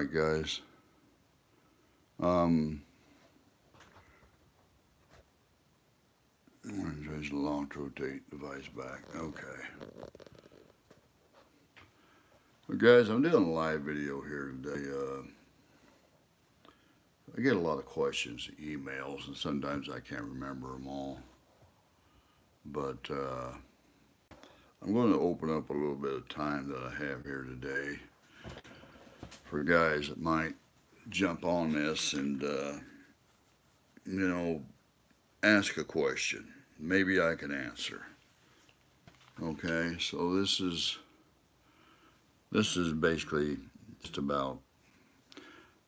Alright guys, um, change the launch rotate device back. Okay. Well guys, I'm doing a live video here today. I get a lot of questions, emails, and sometimes I can't remember them all. But I'm going to open up a little bit of time that I have here today for guys that might jump on this and, ask a question. Maybe I can answer. Okay, so this is basically just about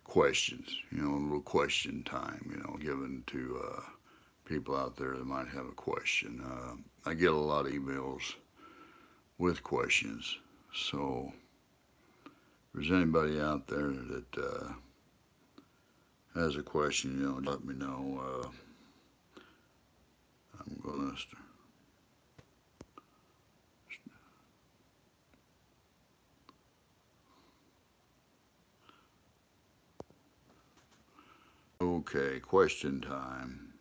questions, a little question time, given to people out there that might have a question. I get a lot of emails with questions, so if there's anybody out there that has a question, let me know. I'm going to Okay, question time.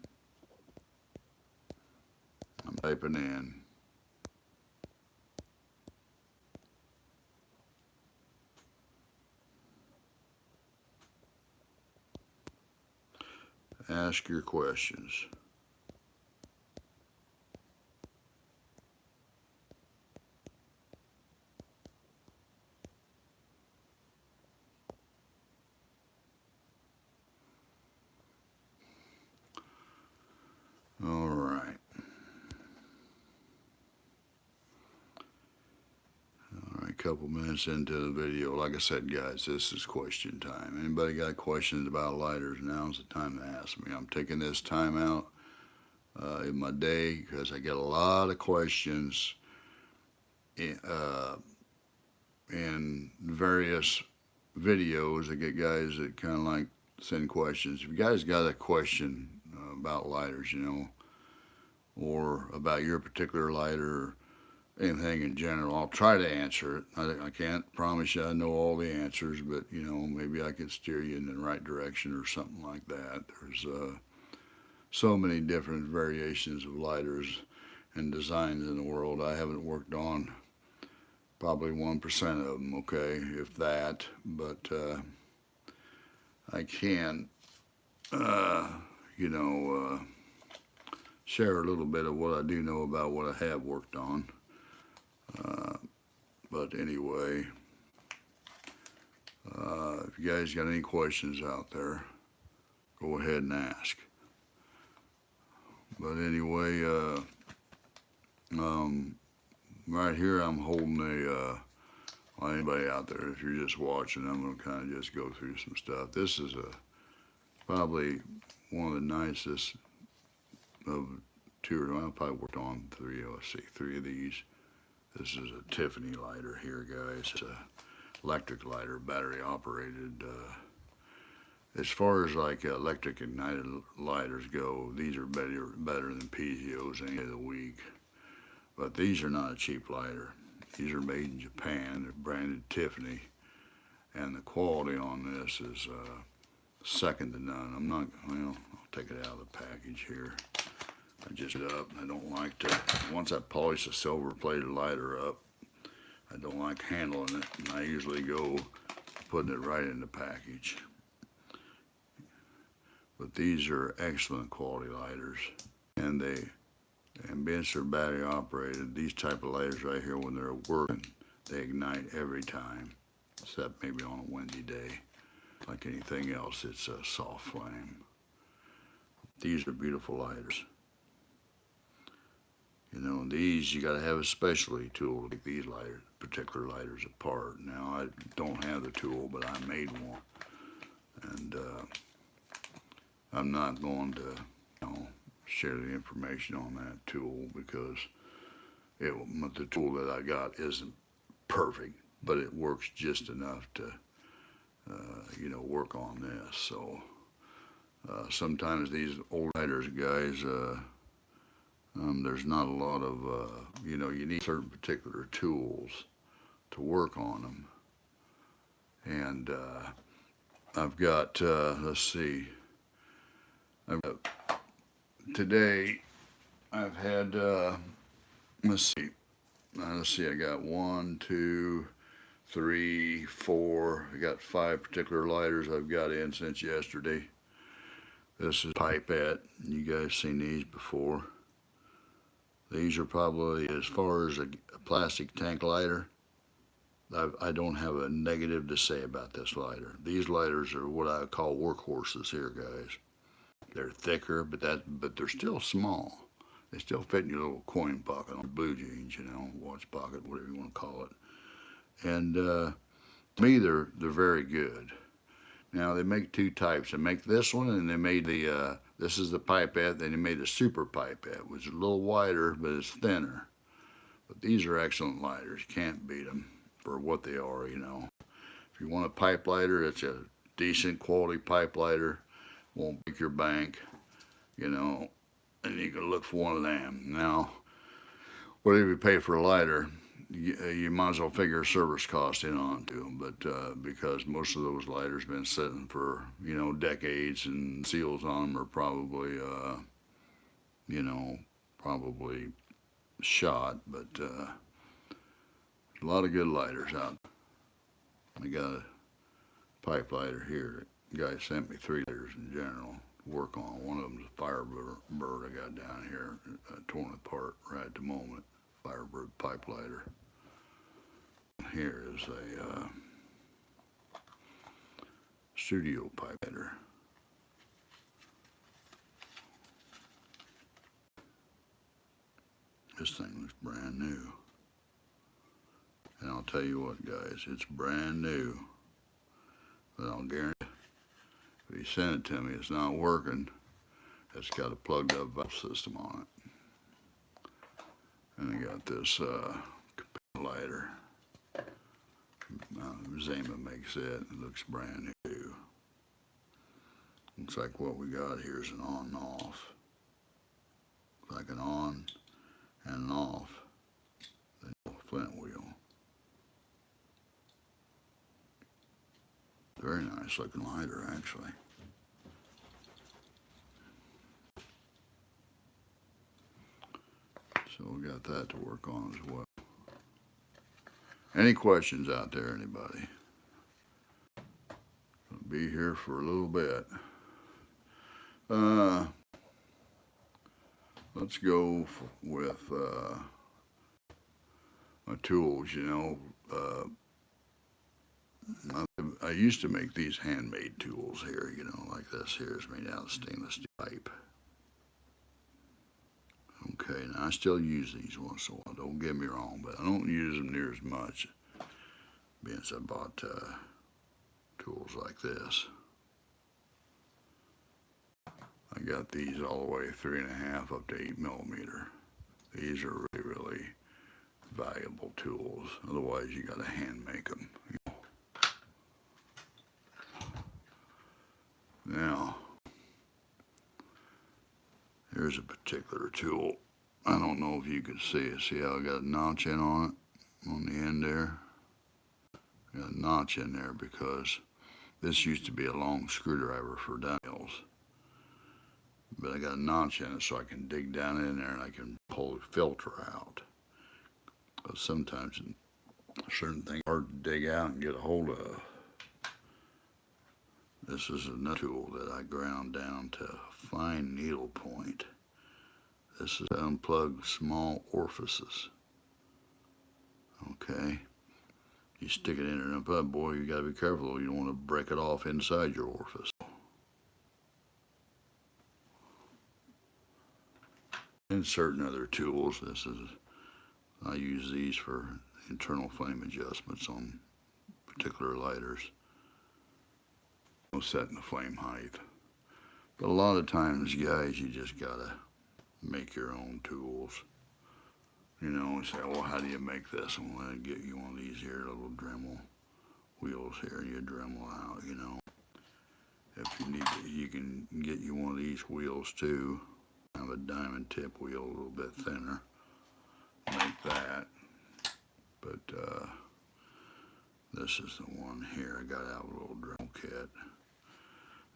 I'm typing in. Ask your questions. All right. A couple minutes into the video. Like I said, guys, this is question time. Anybody got questions about lighters, now's the time to ask me. I'm taking this time out in my day because I get a lot of questions in various videos. I get guys that kind of like send questions. If you guys got a question about lighters, or about your particular lighter, anything in general, I'll try to answer it. I can't promise you I know all the answers, but maybe I can steer you in the right direction or something like that. There's so many different variations of lighters and designs in the world. I haven't worked on probably 1% of them, okay, if that, but I can, share a little bit of what I do know about what I have worked on. But anyway, if you guys got any questions out there, go ahead and ask. But anyway, right here I'm holding well, anybody out there, if you're just watching, I'm going to kind of just go through some stuff. This is probably one of the nicest of two, I probably worked on three, let's see, three of these. This is a Tiffany lighter here, guys. It's a electric lighter, battery operated. As far as like electric ignited lighters go, these are better than Pizio's any of the week. But these are not a cheap lighter. These are made in Japan. They're branded Tiffany, and the quality on this is second to none. I'll take it out of the package here. I just up. I don't like to, once I polish a silver plated lighter up, I don't like handling it, and I usually go putting it right in the package. But these are excellent quality lighters, and being they're battery operated, these type of lighters right here, when they're working, they ignite every time, except maybe on a windy day. Like anything else, it's a soft flame. These are beautiful lighters. These, you got to have a specialty tool to take these particular lighters apart. Now, I don't have the tool, but I made one. And I'm not going to, share the information on that tool because the tool that I got isn't perfect, but it works just enough to, work on this. So sometimes these old lighters, guys, there's not a lot of, you need certain particular tools to work on them. And I've got, let's see, I've got, today I've had, let's see, I got one, two, three, four. I got 5 particular lighters I've got in since yesterday. This is Pipette. You guys seen these before. These are probably, as far as a plastic tank lighter, I don't have a negative to say about this lighter. These lighters are what I call workhorses here, guys. They're thicker, but they're still small. They still fit in your little coin pocket on blue jeans, you know, watch pocket, whatever you want to call it. And to me, they're very good. Now they make 2 types. They make this one, and they made this is the Pipette. Then they made a Super Pipette, which is a little wider, but it's thinner. But these are excellent lighters. You can't beat them for what they are, you know. If you want a pipe lighter, it's a decent quality pipe lighter. Won't break your bank, you know, and you can look for one of them. Now, whatever you pay for a lighter, you might as well figure service cost in on too. But because most of those lighters been sitting for, you know, decades, and seals on them are probably, you know, probably shot. But a lot of good lighters out. I got a pipe lighter here. The guy sent me 3 lighters in general to work on. One of them's a Firebird I got down here, torn apart right at the moment. Firebird pipe lighter. Here is a studio pipe lighter. This thing looks brand new. And I'll tell you what, guys, it's brand new. But I'll guarantee if he sent it to me, it's not working. It's got a plugged up valve system on it. And I got this lighter. Zama makes it. It looks brand new. Looks like what we got here is an on and off. Like an on and an off. The flint wheel. Very nice looking lighter, actually. So we got that to work on as well. Any questions out there, anybody? I'll be here for a little bit. Let's go with my tools, you know. I used to make these handmade tools here, you know, like this here is made out of stainless steel pipe. Okay, now I still use these once in a while, don't get me wrong, but I don't use them near as much, being as I bought tools like this. I got these all the way 3.5 up to 8mm. These are really valuable tools, otherwise you gotta hand make them. Now, here's a particular tool. I don't know if you can see it. See how I got a notch in on it, on the end there? I got a notch in there because this used to be a long screwdriver for nails. But I got a notch in it so I can dig down in there and I can pull the filter out. But sometimes certain things are hard to dig out and get a hold of. This is another tool that I ground down to fine needle point. This is to unplug small orifices. Okay. You stick it in there and up, boy, you gotta be careful. You don't want to break it off inside your orifice. And certain other tools. I use these for internal flame adjustments on particular lighters. Setting the flame height. But a lot of times, guys, you just gotta make your own tools. You know, you say, well, how do you make this? Well, I get you one of these here, little Dremel wheels here. You Dremel out, you know. If you need to, you can get you one of these wheels too. Have a diamond tip wheel, a little bit thinner. Make that. But this is the one here. I got out a little Dremel kit.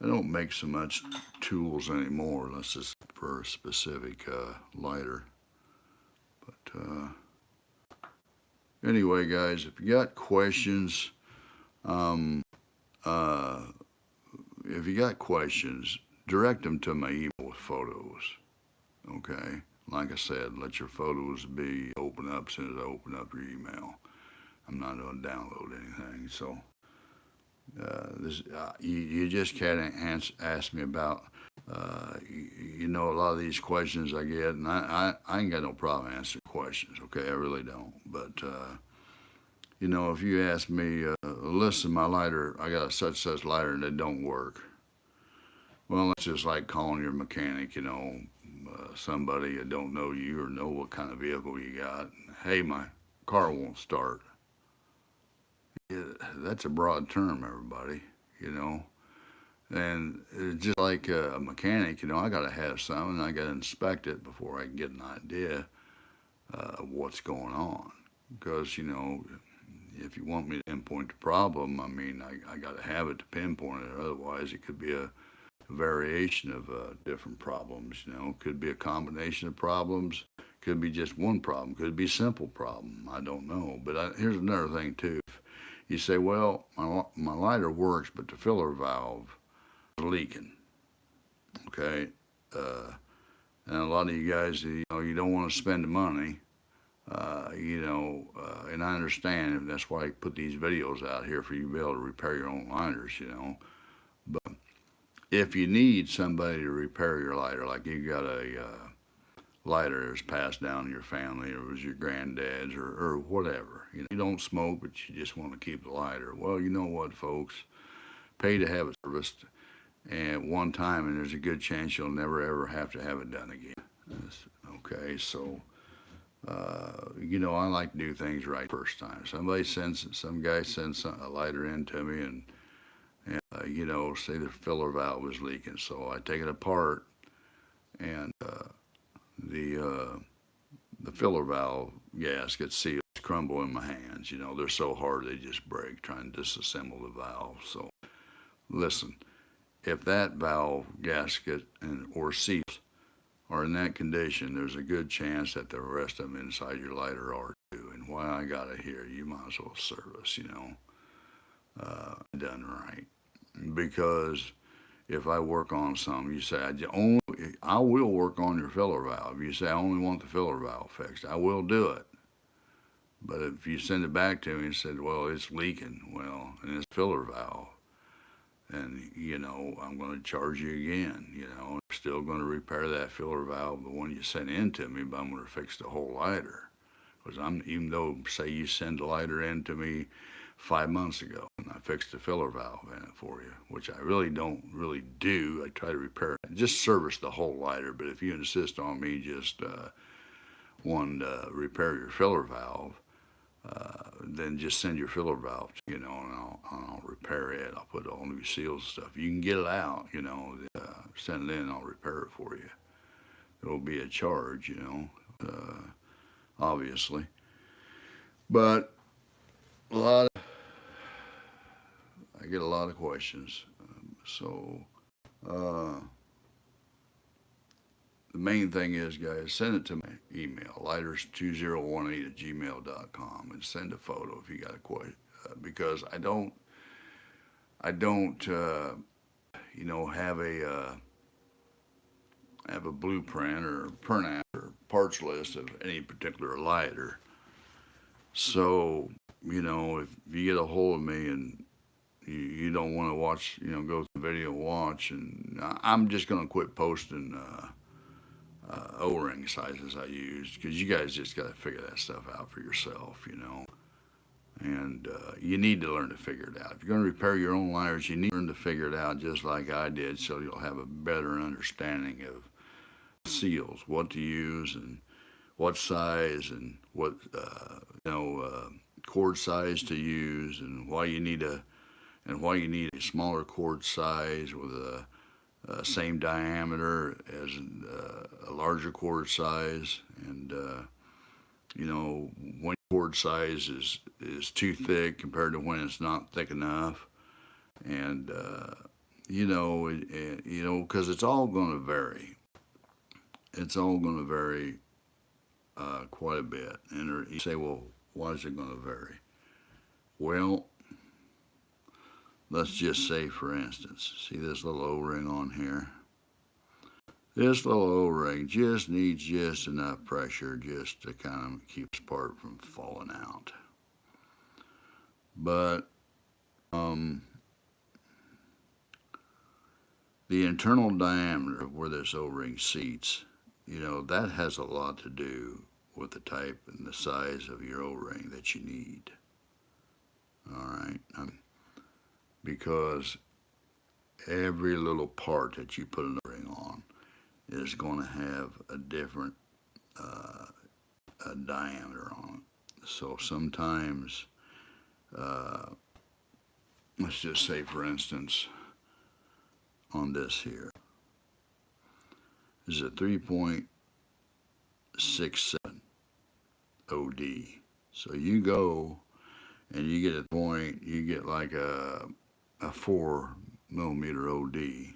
I don't make so much tools anymore unless it's for a specific lighter. But anyway, guys, if you got questions, if you got questions, direct them to my email with photos. Okay? Like I said, let your photos be open up as soon as I open up your email. I'm not going to download anything. So you just can't ask me about, you know, a lot of these questions I get, and I ain't got no problem answering questions. Okay? I really don't. But, you know, if you ask me, listen, my lighter, I got a such lighter and it don't work. Well, it's just like calling your mechanic, you know, somebody that don't know you or know what kind of vehicle you got. Hey, my car won't start. Yeah, that's a broad term, everybody, you know. And it's just like a mechanic, you know, I got to have something, I got to inspect it before I can get an idea of what's going on. Because, you know, if you want me to pinpoint the problem, I mean, I got to have it to pinpoint it. Otherwise, it could be a variation of different problems. You know, could be a combination of problems. Could be just one problem. Could be a simple problem. I don't know. But here's another thing too. If you say, well, my lighter works, but the filler valve is leaking. Okay, and a lot of you guys, you know, you don't want to spend the money. You know, and I understand, and that's why I put these videos out here for you to be able to repair your own lighters, you know. But if you need somebody to repair your lighter, like you got a lighter that's passed down to your family, or it was your granddad's, or whatever, you know, you don't smoke, but you just want to keep the lighter. Well, you know what, folks? Pay to have it serviced at one time, and there's a good chance you'll never ever have to have it done again. Okay, so. You know, I like to do things right first time. Some guy sends a lighter in to me, and you know, say the filler valve was leaking. So I take it apart, and the filler valve gasket seals crumble in my hands. You know, they're so hard they just break trying to disassemble the valve. So listen, if that valve gasket or seals are in that condition, there's a good chance that the rest of them inside your lighter are too. And while I got it here, you might as well service, you know, done right. Because if I work on something, you say, I will work on your filler valve. You say, I only want the filler valve fixed. I will do it. But if you send it back to me and said, well, it's leaking, well, and it's filler valve, and, you know, I'm going to charge you again, you know. I'm still going to repair that filler valve, the one you sent in to me, but I'm going to fix the whole lighter. Because even though, say you send the lighter in to me 5 months ago, and I fixed the filler valve in it for you, which I really don't really do. I try to repair it. Just service the whole lighter, but if you insist on me just wanting to repair your filler valve, then just send your filler valve, you know, and I'll repair it. I'll put all new seals and stuff. You can get it out, you know, send it in, I'll repair it for you. It'll be a charge, you know, obviously. But I get a lot of questions. The main thing is, guys, send it to my email, lighters2018@gmail.com, and send a photo if you got a question. Because I don't, you know, have a blueprint or printout or parts list of any particular lighter. So, you know, if you get a hold of me and you don't want to watch, you know, go through the video and watch, and I'm just going to quit posting O-ring sizes I use, because you guys just got to figure that stuff out for yourself, you know. And you need to learn to figure it out. If you're going to repair your own lighters, you need to learn to figure it out just like I did, so you'll have a better understanding of seals, what to use, and what size, and what cord size to use, and why you need a smaller cord size with a same diameter as a larger cord size, and you know, when cord size is too thick compared to when it's not thick enough, and because it's all going to vary. It's all going to vary quite a bit. And you say, well, why is it going to vary? Well, let's just say, for instance, see this little O-ring on here? This little O-ring just needs just enough pressure just to kind of keep this part from falling out. But the internal diameter of where this O-ring seats, that has a lot to do with the type and the size of your O-ring that you need. All right, because every little part that you put an O-ring on is going to have a different diameter on it. So sometimes, let's just say, for instance, on this here, this is a 3.67 OD. So you go and you get a point, you get like a 4 millimeter OD,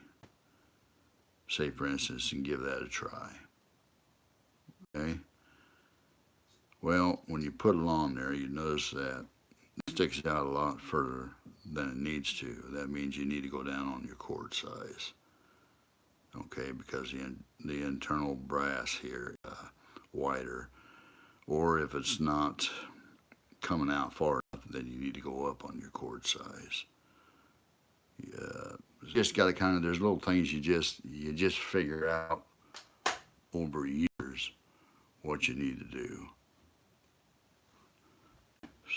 say for instance, and give that a try. Okay? Well, when you put it on there, you notice that it sticks out a lot further than it needs to. That means you need to go down on your cord size. Okay, because the internal brass here wider, or if it's not coming out far enough, then you need to go up on your cord size. Just got to there's little things you just figure out over years what you need to do.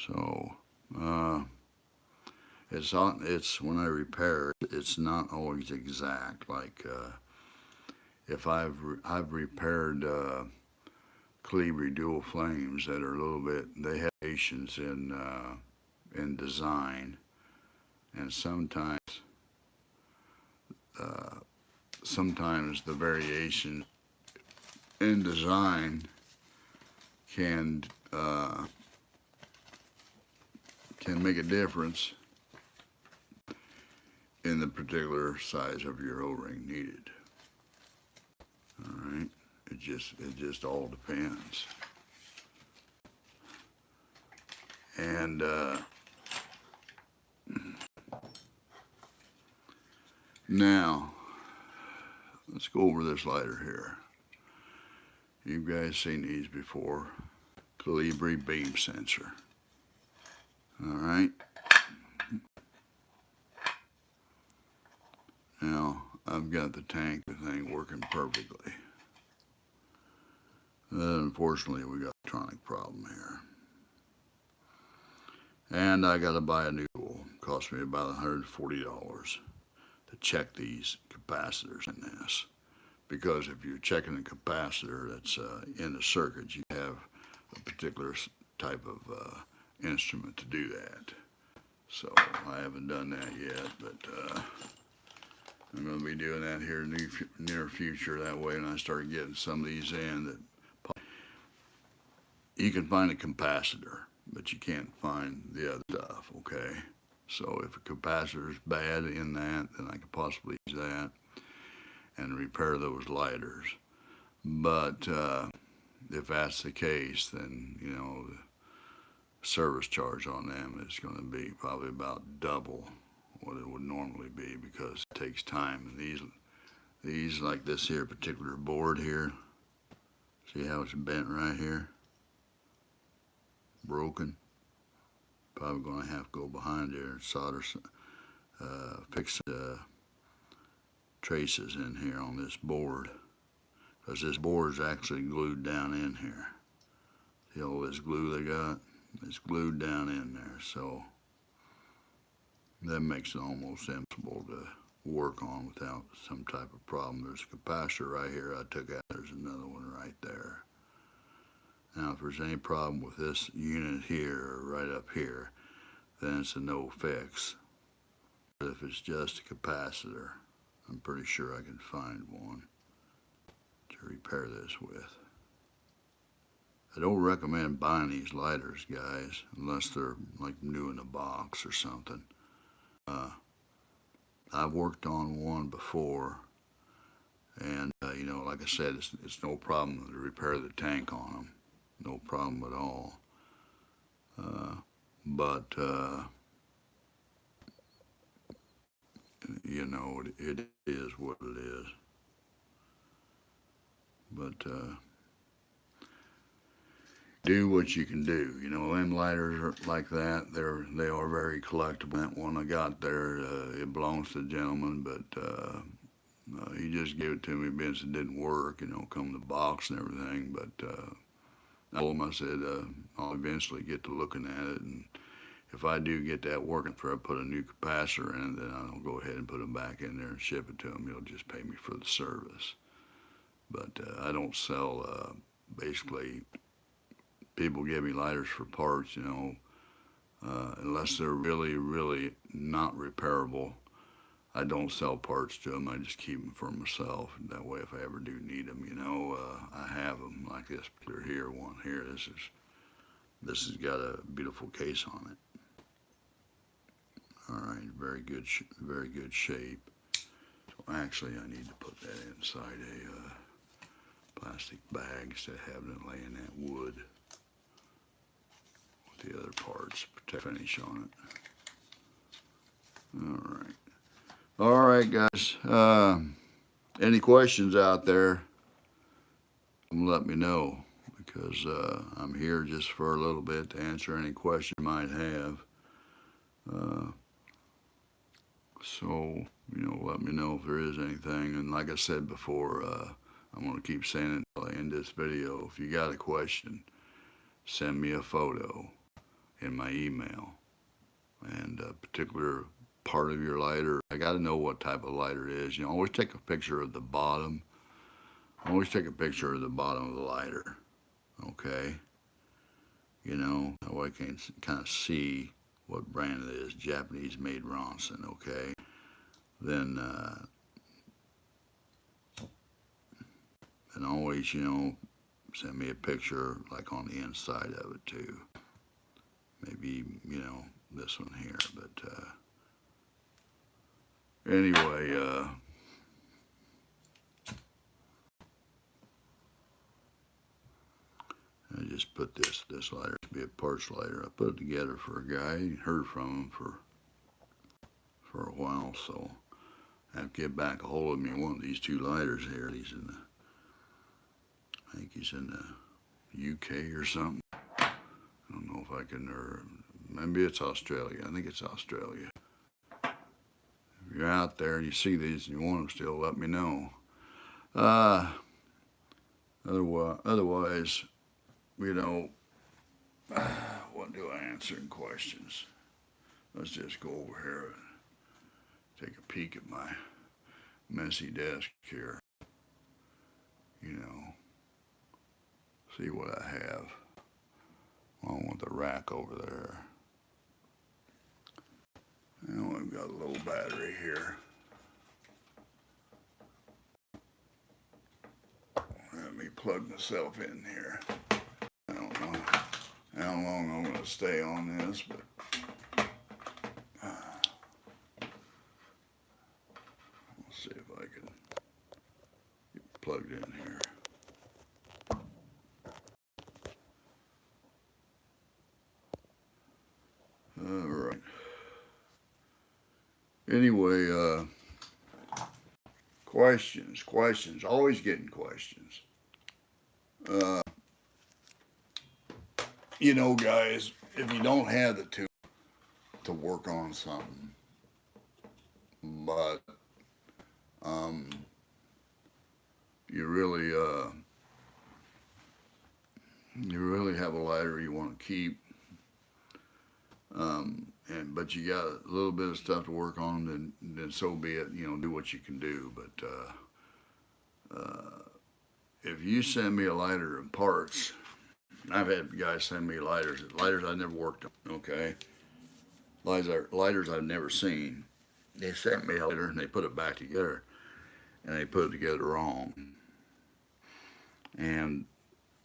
So it's when I repair, it's not always exact. Like if I've repaired Colibri dual flames that are a little bit, they have variations in design, and sometimes the variation in design can make a difference in the particular size of your O-ring needed. All right, it just all depends. And now let's go over this lighter here. You guys seen these before? Colibri beam sensor. All right. Now I've got the tank thing working perfectly. Unfortunately, we got an electronic problem here, and I got to buy a new tool. Cost me about $140 to check these capacitors in this. Because if you're checking a capacitor that's in the circuit, you have a particular type of instrument to do that. So I haven't done that yet, but I'm going to be doing that here in the near future. That way, when I start getting some of these in, that you can find a capacitor, but you can't find the other stuff. Okay, so if a capacitor is bad in that, then I could possibly use that and repair those lighters. But if that's the case, then the service charge on them is going to be probably about double what it would normally be, because it takes time. And these like this here particular board here, see how it's bent right here, broken. Probably going to have to go behind there and solder, fix the traces in here on this board, because this board is actually glued down in here. See all this glue they got? It's glued down in there, so that makes it almost impossible to work on without some type of problem. There's a capacitor right here I took out. There's another one right there. Now, if there's any problem with this unit here or right up here, then it's a no fix. But if it's just a capacitor, I'm pretty sure I can find one to repair this with. I don't recommend buying these lighters, guys, unless they're like new in a box or something. I've worked on one before, and you know, like I said, it's no problem to repair the tank on them, no problem at all. Uh, but you know, it is what it is. But do what you can do. You know, them lighters are like that. They are very collectible. That one I got there, it belongs to the gentleman, but he just gave it to me. Vince, it didn't work. You know, come in the box and everything. But I told him, I said, I'll eventually get to looking at it, and if I do get that working for, I put a new capacitor in it, then I'll go ahead and put them back in there and ship it to him. He'll just pay me for the service. But I don't sell basically people give me lighters for parts, you know, unless they're really, really not repairable. I don't sell parts to them. I just keep them for myself. That way, if I ever do need them, you know, I have them. Like this particular here, one here. This has got a beautiful case on it. All right, very good shape. So actually, I need to put that inside a plastic bag instead of having it lay in that wood. The other parts, protect finish on it. All right, guys. Any questions out there? Let me know, because I'm here just for a little bit to answer any question you might have. So you know, let me know if there is anything. And like I said before, I'm going to keep saying it until I end this video. If you got a question, send me a photo in my email and a particular part of your lighter. I got to know what type of lighter it is. You know, always take a picture of the bottom. Always take a picture of the bottom of the lighter. Okay. You know, that way I can kind of see what brand it is. Japanese made Ronson. Okay. Then and always, you know, send me a picture like on the inside of it too. Maybe, you know, this one here, but anyway, I just put this lighter to be a parts lighter. I put it together for a guy. Heard from him for a while, so I have to get back a hold of me one of these two lighters here. I think he's in the UK or something. I don't know if I can, or maybe it's Australia. I think it's Australia. If you're out there and you see these and you want them still, let me know. Otherwise, you know, what do I answer in questions? Let's just go over here and take a peek at my messy desk here. You know, see what I have along with the rack over there. And we've got a little battery here. Let me plug myself in here. I don't know how long I'm going to stay on this, but let's see if I can get plugged in here. All right. Anyway, questions, always getting questions. You know, guys, if you don't have the tool to work on something, but you really have a lighter you want to keep, but you got a little bit of stuff to work on, then so be it. You know, do what you can do. But if you send me a lighter and parts, I've had guys send me lighters I never worked on. Okay, lighters I've never seen. They sent me a lighter and they put it back together, and they put it together wrong. And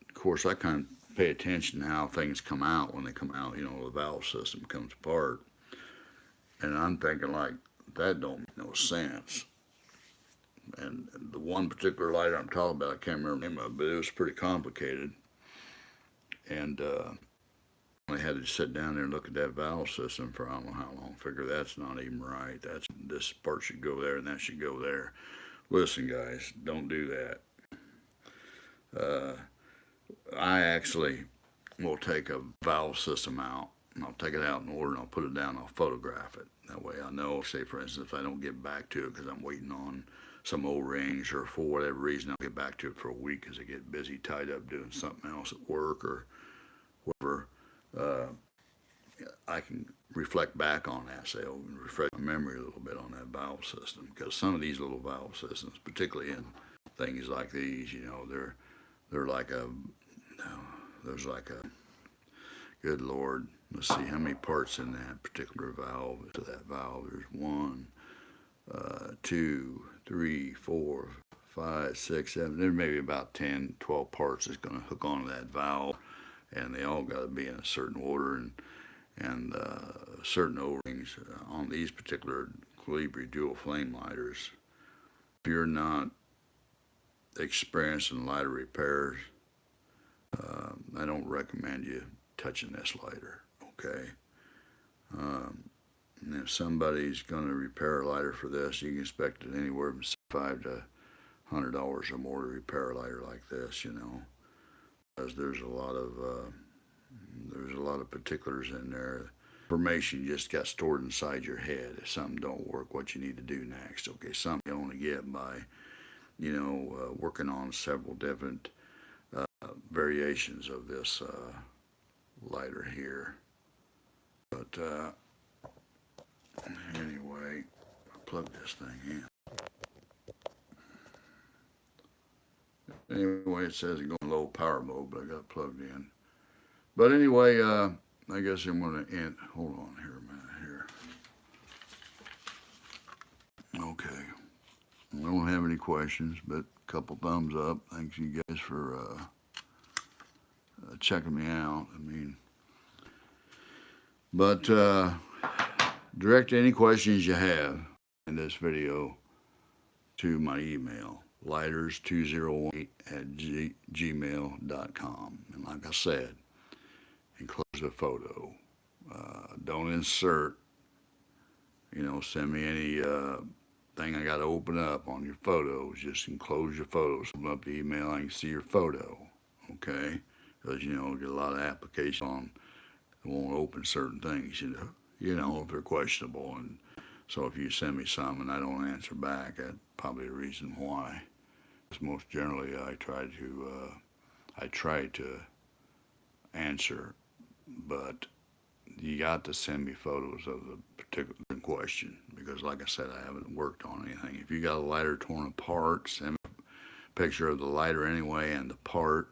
of course, I kind of pay attention to how things come out when they come out. You know, the valve system comes apart, and I'm thinking like that don't make no sense. And the one particular lighter I'm talking about, I can't remember the name of it, but it was pretty complicated. And I had to sit down there and look at that valve system for I don't know how long. Figure that's not even right. That's this part should go there and that should go there. Listen, guys, don't do that. I actually will take a valve system out, and I'll take it out in order, and I'll put it down, and I'll photograph it. That way I know, say for instance, if I don't get back to it because I'm waiting on some O-rings, or for whatever reason I'll get back to it for a week because I get busy, tied up doing something else at work or whatever, I can reflect back on that, say, refresh my memory a little bit on that valve system, because some of these little valve systems, particularly in things like these, you know, they're like a, there's like a, good Lord, let's see how many parts in that particular valve. To that valve, there's 1, 2, 3, 4, 5, 6, 7. There may be about 10, 12 parts that's going to hook onto that valve, and they all got to be in a certain order, and certain O-rings on these particular Colibri dual flame lighters. If you're not experienced in lighter repairs, I don't recommend you touching this lighter, okay? And if somebody's going to repair a lighter for this, you can expect it anywhere from $5 to $100 or more to repair a lighter like this, you know, because there's a lot of particulars in there. Information just got stored inside your head. If something don't work, what you need to do next, okay? Something you only get by, you know, working on several different variations of this lighter here. But anyway, I'll plug this thing in. Anyway, it says it's going low power mode, but I got it plugged in. But anyway, I guess I'm going to end. Hold on here a minute here. Okay. I don't have any questions, but a couple thumbs up. Thanks you guys for checking me out. I mean, but direct any questions you have in this video to my email, lighters201@gmail.com. And like I said, enclose a photo. Don't insert, you know, send me any thing I got to open up on your photos. Just enclose your photos. Open up the email, I can see your photo, okay? Because, you know, get a lot of applications on, it won't open certain things, you know, if they're questionable. And so if you send me some and I don't answer back, that's probably the reason why. Because most generally I try to answer, but you got to send me photos of the particular question, because like I said, I haven't worked on anything. If you got a lighter torn apart, send me a picture of the lighter anyway, and the part,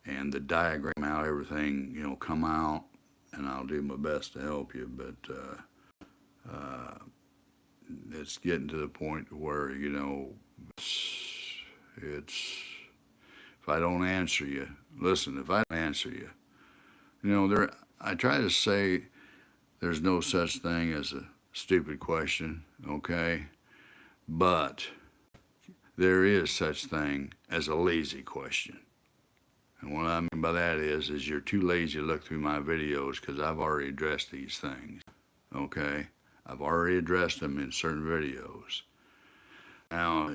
and the diagram, how everything, you know, come out, and I'll do my best to help you. But it's getting to the point where, you know, it's if I don't answer you, listen, if I don't answer you, you know, I try to say there's no such thing as a stupid question, okay? But there is such thing as a lazy question. And what I mean by that is you're too lazy to look through my videos, because I've already addressed these things, okay? I've already addressed them in certain videos. Now,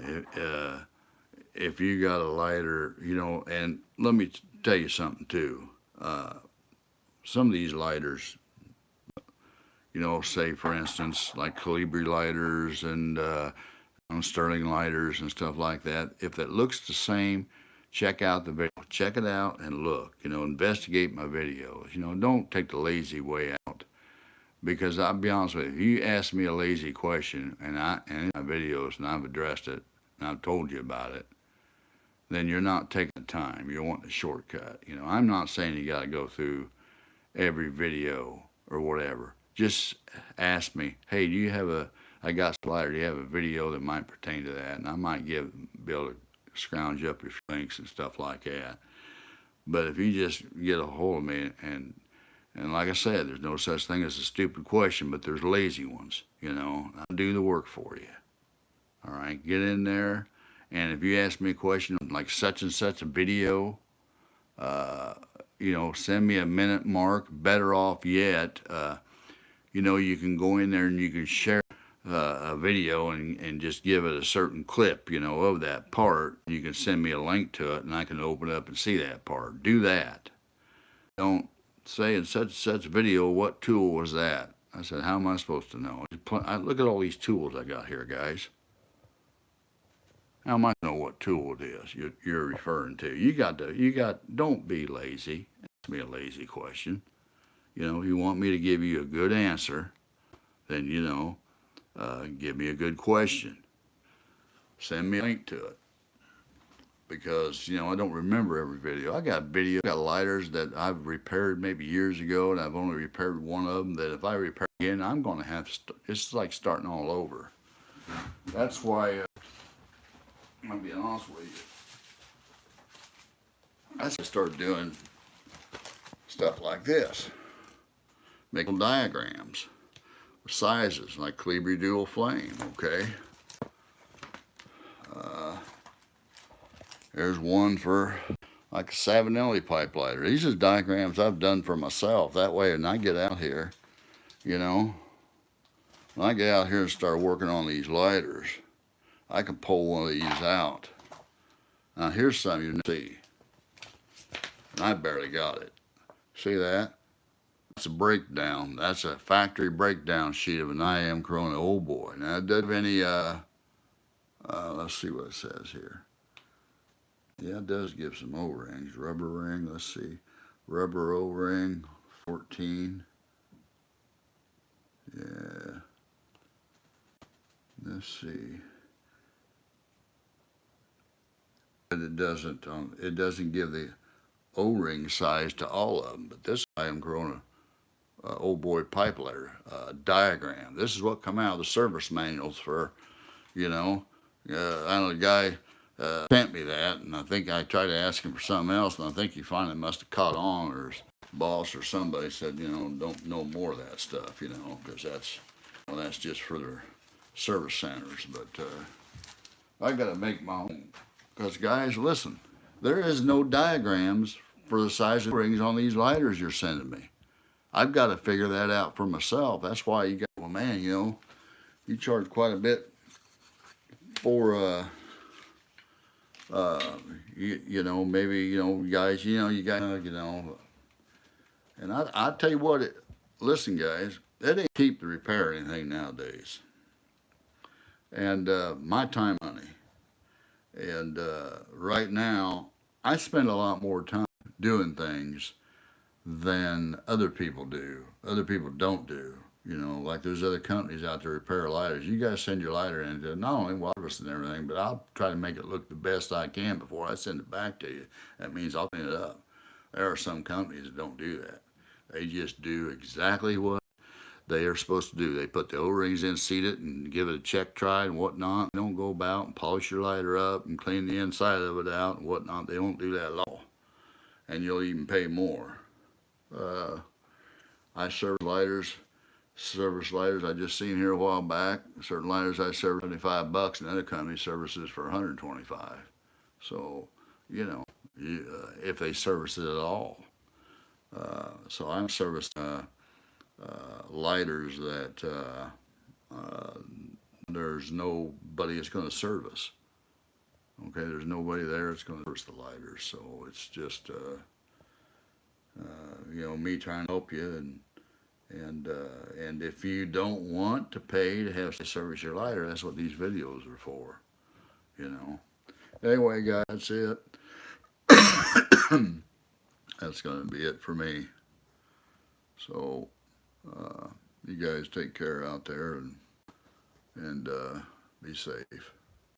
if you got a lighter, you know, and let me tell you something too. Some of these lighters, you know, say for instance, like Colibri lighters and Sterling lighters and stuff like that, if that looks the same, check out the video. Check it out and look, you know, investigate my videos. You know, don't take the lazy way out, because I'll be honest with you, if you ask me a lazy question and in my videos and I've addressed it and I've told you about it, then you're not taking the time. You're wanting a shortcut. You know, I'm not saying you got to go through every video or whatever. Just ask me, hey, I got a lighter, do you have a video that might pertain to that? And I might be able to scrounge up your links and stuff like that. But if you just get a hold of me and And like I said, there's no such thing as a stupid question, but there's lazy ones. I'll do the work for you. All right, get in there, and if you ask me a question like such and such a video, uh, send me a minute mark. Better off yet, you can go in there and you can share a video and just give it a certain clip, of that part. You can send me a link to it, and I can open it up and see that part. Do that. Don't say in such and such video, what tool was that? I said, how am I supposed to know? Look at all these tools I got here, guys. How am I to know what tool it is you're referring to? Don't be lazy. Ask me a lazy question. If you want me to give you a good answer, then, give me a good question. Send me a link to it. Because, I don't remember every video. I got lighters that I've repaired maybe years ago, and I've only repaired one of them, that if I repair again, I'm going to have, it's like starting all over. That's why, I'll be honest with you. I started doing stuff like this. Making diagrams with sizes, like Colibri Dual Flame, okay? There's one for like a Savinelli pipe lighter. These are diagrams I've done for myself. That way, when I get out here, when I get out here and start working on these lighters, I can pull one of these out. Now, here's something you see. And I barely got it. See that? That's a breakdown. That's a factory breakdown sheet of an IM Corona Old Boy. Now, it doesn't have any, let's see what it says here. Yeah, it does give some O-rings. Rubber ring, let's see. Rubber O-ring, 14. Yeah. Let's see. But it doesn't give the O-ring size to all of them. But this IM Corona Old Boy pipe lighter diagram. This is what come out of the service manuals for, I know the guy sent me that, and I think I tried to ask him for something else, and I think he finally must have caught on, or his boss or somebody said, don't know more of that stuff, because that's just for their service centers. But I got to make my own, because guys, listen, there is no diagrams for the size of the rings on these lighters you're sending me. I've got to figure that out for myself. That's why well, man, you charge quite a bit for maybe, guys, you got, and I tell you what, listen, guys, that ain't cheap to repair anything nowadays. And my time, money. And right now, I spend a lot more time doing things than other people do. Other people don't do. Like there's other companies out there repair lighters. You guys send your lighter in to not only waterless and everything, but I'll try to make it look the best I can before I send it back to you. That means I'll clean it up. There are some companies that don't do that. They just do exactly what they are supposed to do. They put the O-rings in, seat it, and give it a check try and whatnot. They don't go about and polish your lighter up and clean the inside of it out and whatnot. They don't do that at all. And you'll even pay more. I service lighters I just seen here a while back. Certain lighters I service $75, and other company services for $125. So, if they service it at all. So I'm servicing lighters that there's nobody that's going to service. Okay, there's nobody there that's going to service the lighters. So it's just, me trying to help you, and if you don't want to pay to have to service your lighter, that's what these videos are for, Anyway, guys, that's it. That's going to be it for me. So, you guys take care out there and be safe.